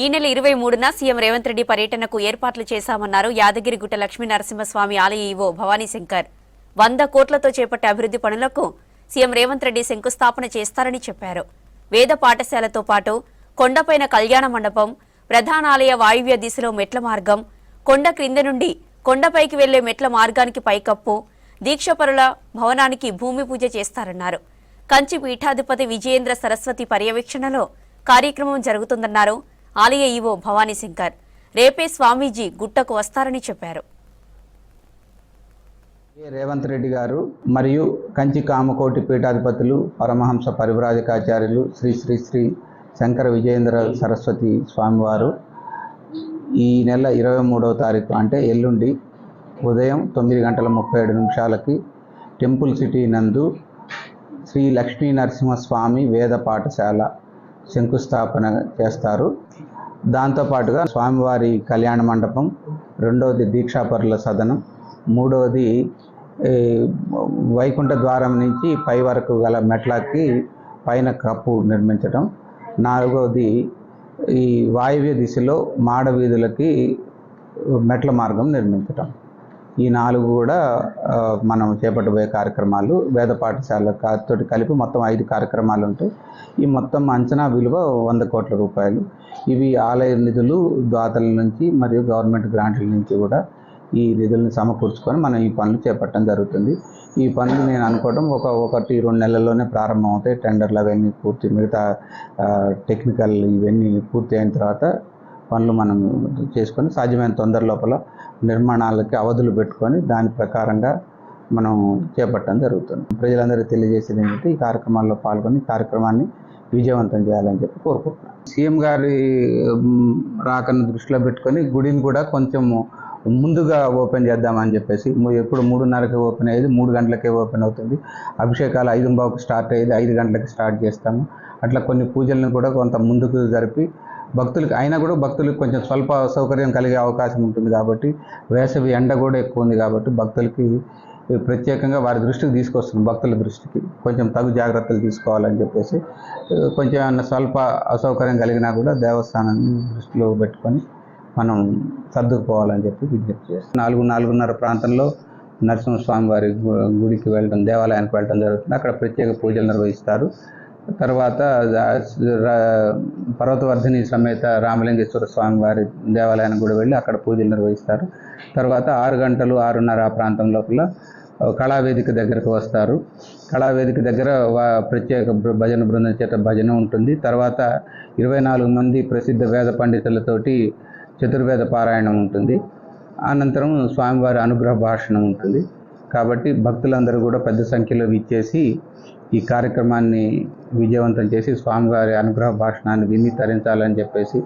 ఈ నెల 23న సీఎం రేవంత్ రెడ్డి పర్యటనకు ఏర్పాట్లు చేశామన్నారు యాదగిరిగుట్ట లక్ష్మీ నరసింహస్వామి ఆలయ ఈవో భవానీ శంకర్. 100 కోట్లతో చేపట్టే అభివృద్ధి పనులకు సీఎం రేవంత్ రెడ్డి శంకుస్థాపన చేస్తారని చెప్పారు. వేద పాఠశాలతో పాటు కొండపైన కళ్యాణ మండపం, ప్రధానాలయ వాయువ్య దిశలో మెట్ల మార్గం, కొండ క్రింద నుండి కొండపైకి వెళ్లే మెట్ల మార్గానికి పైకప్పు, దీక్షపరుల భవనానికి భూమి పూజ చేస్తారన్నారు. కంచి పీఠాధిపతి విజయేంద్ర సరస్వతి పర్యవేక్షణలో కార్యక్రమం జరుగుతుందన్నారు ఆలయ ఈవో భవానీ శంకర్. రేపే స్వామీజీ గుట్టకు వస్తారని చెప్పారు. రేవంత్ రెడ్డి గారు మరియు కంచి కామకోటి పీఠాధిపతులు పరమహంస పరివ్రాజకాచార్యులు శ్రీ శ్రీ శ్రీ శంకర విజయేంద్ర సరస్వతి స్వామివారు ఈ నెల 23వ తారీఖు అంటే ఎల్లుండి ఉదయం 9:37 టెంపుల్ సిటీ నందు శ్రీ లక్ష్మీ నరసింహస్వామి వేద పాఠశాల శంకుస్థాపన చేస్తారు. దాంతోపాటుగా స్వామివారి కళ్యాణ మండపం, రెండవది దీక్షాపరుల సదనం, మూడవది వైకుంఠ ద్వారం నుంచి పై వరకు గల మెట్లకి పైన కప్పు నిర్మించడం, నాలుగవది ఈ వాయువ్య దిశలో మాడ వీధులకి మెట్ల మార్గం నిర్మించడం. ఈ 4 కూడా మనం చేపట్టబోయే కార్యక్రమాలు. వేద పాఠశాలతో కలిపి మొత్తం 5 కార్యక్రమాలు ఉంటాయి. ఈ మొత్తం అంచనా విలువ 100 కోట్ల రూపాయలు. ఇవి ఆలయ నిధులు, దాతల నుంచి మరియు గవర్నమెంట్ గ్రాంట్ల నుంచి కూడా ఈ నిధులను సమకూర్చుకొని మనం ఈ పనులు చేపట్టడం జరుగుతుంది. ఈ పనులు నేను అనుకోవడం 1-2 నెలల్లోనే ప్రారంభం అవుతాయి. టెండర్లు అవన్నీ పూర్తి, మిగతా టెక్నికల్ ఇవన్నీ పూర్తి అయిన తర్వాత పనులు మనం చేసుకొని సాధ్యమైన తొందర లోపల నిర్మాణాలకి అవధులు పెట్టుకొని దాని ప్రకారంగా మనం చేపట్టడం జరుగుతుంది. ప్రజలందరికీ తెలియజేసేది ఏంటంటే ఈ కార్యక్రమాల్లో పాల్గొని కార్యక్రమాన్ని విజయవంతం చేయాలని చెప్పి కోరుకుంటున్నాను. సీఎం గారి రాకను దృష్టిలో పెట్టుకొని గుడిని కూడా కొంచెం ముందుగా ఓపెన్ చేద్దామని చెప్పేసి, ఎప్పుడు 3:30కి ఓపెన్ అయ్యేది 3 గంటలకే ఓపెన్ అవుతుంది. అభిషేకాలు 5:15కి స్టార్ట్ అయ్యేది 5 గంటలకి స్టార్ట్ చేస్తాము. అట్లా కొన్ని పూజలను కూడా కొంత ముందుకు జరిపి భక్తులకి అయినా కూడా భక్తులకు కొంచెం స్వల్ప సౌకర్యం కలిగే అవకాశం ఉంటుంది. కాబట్టి వేసవి ఎండ కూడా ఎక్కువ ఉంది కాబట్టి భక్తులకి ప్రత్యేకంగా వారి దృష్టికి తీసుకొస్తుంది. భక్తుల దృష్టికి కొంచెం తగు జాగ్రత్తలు తీసుకోవాలని చెప్పేసి, కొంచెం ఏమన్నా స్వల్ప అసౌకర్యం కలిగినా కూడా దేవస్థానాన్ని దృష్టిలో పెట్టుకొని మనం సర్దుకుపోవాలని చెప్పి విజ్ఞప్తి చేస్తాం. 4-4:30 ప్రాంతంలో నరసింహస్వామి వారి గుడికి వెళ్ళడం, దేవాలయానికి వెళ్ళడం జరుగుతుంది. అక్కడ ప్రత్యేక పూజలు నిర్వహిస్తారు. తర్వాత పర్వతవర్ధిని సమేత రామలింగేశ్వర స్వామి వారి దేవాలయానికి కూడా వెళ్ళి అక్కడ పూజలు నిర్వహిస్తారు. తర్వాత 6 గంటలు 6:30 ఆ ప్రాంతం లోపల కళావేదిక దగ్గరకు వస్తారు. కళావేదిక దగ్గర ప్రత్యేక భజన బృందం చేత భజన ఉంటుంది. తర్వాత 24 మంది ప్రసిద్ధ వేద పండితులతోటి చతుర్వేద పారాయణం ఉంటుంది. అనంతరం స్వామివారి అనుగ్రహ భాషణం ఉంటుంది. కాబట్టి భక్తులందరూ కూడా పెద్ద సంఖ్యలో విచ్చేసి ఈ కార్యక్రమాన్ని విజయవంతం చేసి స్వామివారి అనుగ్రహ భాషణాన్ని విని తరించాలని చెప్పేసి